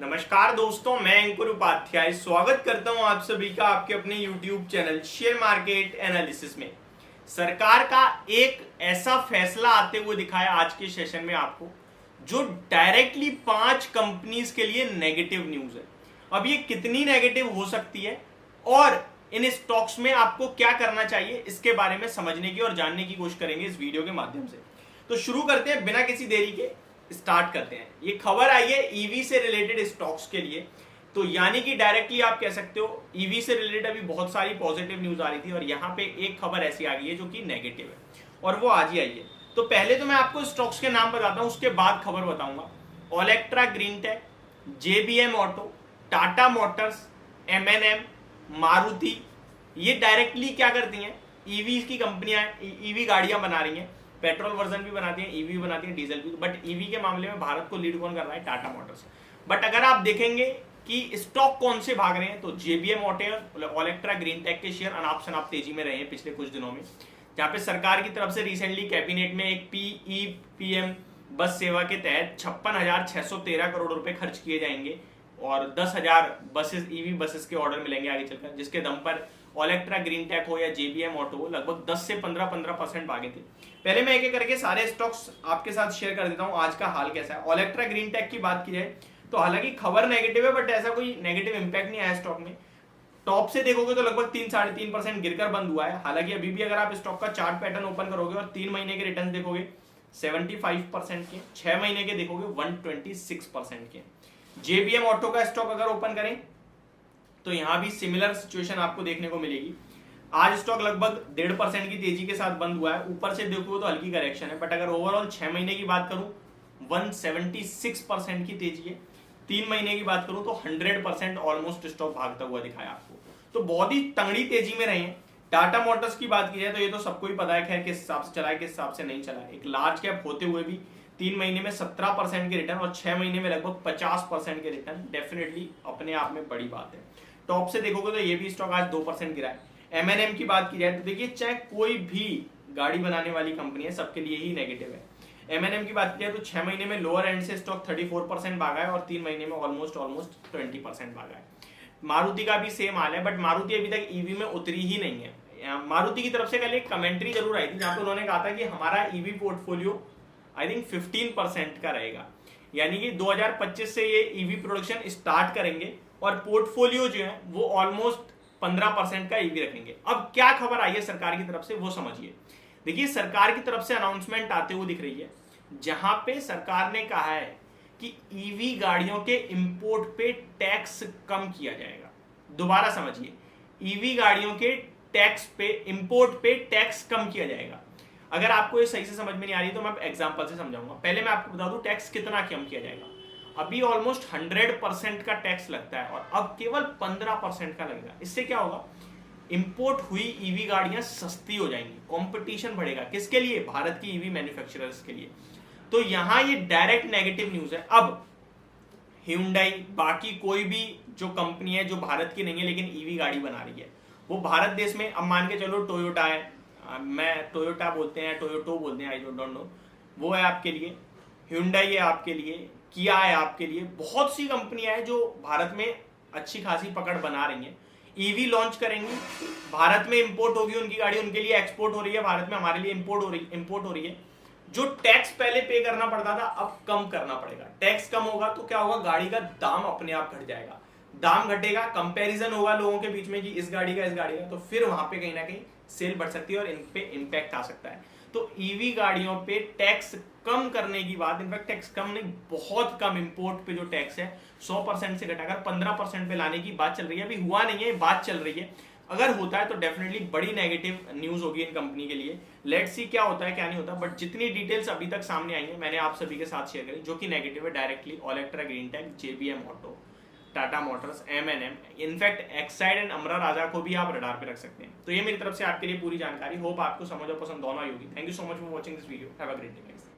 नमस्कार दोस्तों, मैं अंकुर उपाध्याय स्वागत करता हूं आप सभी का आपके अपने YouTube channel share market analysis में। सरकार का एक ऐसा फैसला आते हुए दिखाया आज के सेशन में आपको, जो डायरेक्टली 5 कंपनीज के लिए नेगेटिव न्यूज है। अब ये कितनी नेगेटिव हो सकती है और इन स्टॉक्स में आपको क्या करना चाहिए, इसके बारे में समझने की और जानने की कोशिश करेंगे इस वीडियो के माध्यम से। तो शुरू करते हैं, बिना किसी देरी के स्टार्ट करते हैं। ये खबर आई है ईवी से रिलेटेड स्टॉक्स के लिए, तो यानी कि डायरेक्टली आप कह सकते हो ईवी से रिलेटेड अभी बहुत सारी पॉजिटिव न्यूज आ रही थी और यहाँ पे एक खबर ऐसी आ गई है जो कि नेगेटिव है और वो आज ही आई है। तो पहले तो मैं आपको स्टॉक्स के नाम बताता हूँ, उसके बाद खबर बताऊंगा। Olectra green take, JBM auto, Tata Motors, MNM, Maruti, ये डायरेक्टली क्या करती हैं, ईवी की कंपनियां ईवी गाड़ियां बना रही हैं। पेट्रोल वर्जन भी बनाती हैं, ईवी भी बनाती हैं, डीजल भी। बट ईवी के मामले में भारत को लीड कौन कर रहा है? टाटा मोटर्स। बट अगर आप देखेंगे कि स्टॉक कौन से भाग रहे हैं, तो JBM auto, Olectra green tech के शेयर अनाप शनाप तेजी में रहे हैं पिछले कुछ दिनों में, जहां पे सरकार की तरफ से रिसेंटली कैबिनेट में एक पीईपीएम बस सेवा के तहत 56,613 करोड़ रुपए खर्च किए जाएंगे और 10,000 बसेस ईवी बसेस के ऑर्डर मिलेंगे आगे चलकर, जिसके दम पर ओलेक्ट्रा ग्रीन टेक हो या जेबीएम ऑटो हो, लगभग 10 से 15% भागे थे। पहले मैं एक एक करके सारे स्टॉक्स आपके साथ शेयर कर देता हूं, आज का हाल कैसा है। ओलेक्ट्रा ग्रीन टेक की बात की जाए तो हालांकि खबर नेगेटिव है, बट ऐसा कोई नेगेटिव इंपैक्ट नहीं आया स्टॉक में। टॉप से देखोगे तो लगभग 3-3.5% गिरकर बंद हुआ है। हालांकि अभी भी अगर आप स्टॉक का चार्ट पैटर्न ओपन करोगे और 3 महीने के रिटर्न देखोगे 75% के, 6 महीने के देखोगे 126% के। जेबीएम ऑटो का स्टॉक अगर ओपन करें तो यहां भी सिमिलर सिचुएशन आपको देखने को मिलेगी। आज स्टॉक लगभग 1.5% की तेजी के साथ बंद हुआ है। ऊपर से देखो तो हल्की करेक्शन है, बट अगर ओवरऑल 6 महीने की बात करूं 176% की तेजी है। 3 महीने की बात करूं तो 100% ऑलमोस्ट स्टॉक भागता हुआ दिखाया आपको, तो बहुत ही तंगड़ी तेजी में रहे हैं। टाटा मोटर्स की बात की जाए तो ये तो सबको ही पता है खैर किस हिसाब से चला है, किस हिसाब से नहीं चला है। एक लार्ज कैप होते हुए भी 3 महीने में 17% के रिटर्न और 6 महीने में लगभग 50% के रिटर्न, डेफिनेटली अपने आप में बड़ी बात है। टॉप से देखोगे तो ये भी स्टॉक आज 2% गिरा है। एमएनएम की बात की जाए तो देखिए, चाहे कोई भी गाड़ी बनाने वाली कंपनी है, सबके लिए ही नेगेटिव है। एमएनएम की बात की जाए तो 6 महीने में लोअर एंड से स्टॉक 34% भागा है और 3 महीने में ऑलमोस्ट 20% भागा है। मारुति का भी सेम हाल है, बट मारुति अभी तक ईवी में उतरी ही नहीं है। मारुति की तरफ से कल एक कमेंट्री जरूर आई थी जहां पे उन्होंने कहा था कि हमारा ईवी पोर्टफोलियो आई थिंक 15% का रहेगा, यानी कि 2025 से ये ईवी प्रोडक्शन स्टार्ट करेंगे और पोर्टफोलियो जो है वो ऑलमोस्ट 15% का ईवी रखेंगे। अब क्या खबर आई है सरकार की तरफ से वो समझिए। देखिए, सरकार की तरफ से अनाउंसमेंट आते हुए दिख रही है, जहां पे सरकार ने कहा है कि ईवी गाड़ियों के इंपोर्ट पे टैक्स कम किया जाएगा। दोबारा समझिए, ईवी गाड़ियों के टैक्स पे, इंपोर्ट पे टैक्स कम किया जाएगा। अगर आपको ये सही से समझ में नहीं आ रही तो मैं एग्जांपल से समझाऊंगा। पहले मैं आपको बता दूं टैक्स कितना कम किया जाएगा। अभी ऑलमोस्ट 100% का टैक्स लगता है और अब केवल 15% का लगेगा। इससे क्या होगा, इंपोर्ट हुई ईवी गाड़ियां सस्ती हो जाएंगी, कंपटीशन बढ़ेगा। किसके लिए? भारत की ईवी मैन्युफैक्चरर्स के लिए। तो यहां ये डायरेक्ट नेगेटिव न्यूज है। अब Hyundai, बाकी कोई भी जो कंपनी है जो भारत की नहीं है लेकिन ईवी गाड़ी बना रही है, वो भारत देश में, अब मान के चलो टोयोटा है, मैं टोयोटा बोलते हैं, टोयोटो बोलते हैं, आई डोंट नो, वो है आपके लिए। Hyundai है आपके लिए, किया है आपके लिए। बहुत सी कंपनियां हैं जो भारत में अच्छी खासी पकड़ बना रही हैं। ईवी लॉन्च करेंगी, भारत में इंपोर्ट होगी उनकी गाड़ी, उनके लिए एक्सपोर्ट हो रही है भारत में, हमारे लिए इंपोर्ट हो रही है। जो टैक्स पहले पे करना पड़ता था अब कम करना पड़ेगा। टैक्स कम होगा तो क्या होगा, गाड़ी का दाम अपने आप घट जाएगा। दाम घटेगा, कंपैरिजन होगा लोगों के बीच में कि इस गाड़ी का, तो फिर वहां पे कहीं ना कहीं सेल बढ़ सकती है और इन पे इंपैक्ट आ सकता है। तो ईवी गाड़ियों पे टैक्स कम करने की बात, इनफैक्ट टैक्स कम नहीं, बहुत कम, इंपोर्ट पे जो टैक्स है 100% से घटाकर 15% पे लाने की बात चल रही है। अभी हुआ नहीं है, बात चल रही है। अगर होता है तो डेफिनेटली बड़ी नेगेटिव न्यूज होगी इन कंपनी के लिए। लेट्स सी क्या होता है क्या नहीं होता, बट जितनी डिटेल्स अभी तक सामने आई है मैंने आप सभी के साथ शेयर करी, जो कि नेगेटिव है directly Olectra green take, JBM auto, Tata Motors, एमएनएम, in fact Exide and Amara Raja को भी आप रडार पे रख सकते हैं। तो ये मेरी तरफ से आपके लिए पूरी जानकारी। होप आपको समझ और पसंद दोनों आई होगी। Thank you so much for watching this video. Have a great day guys.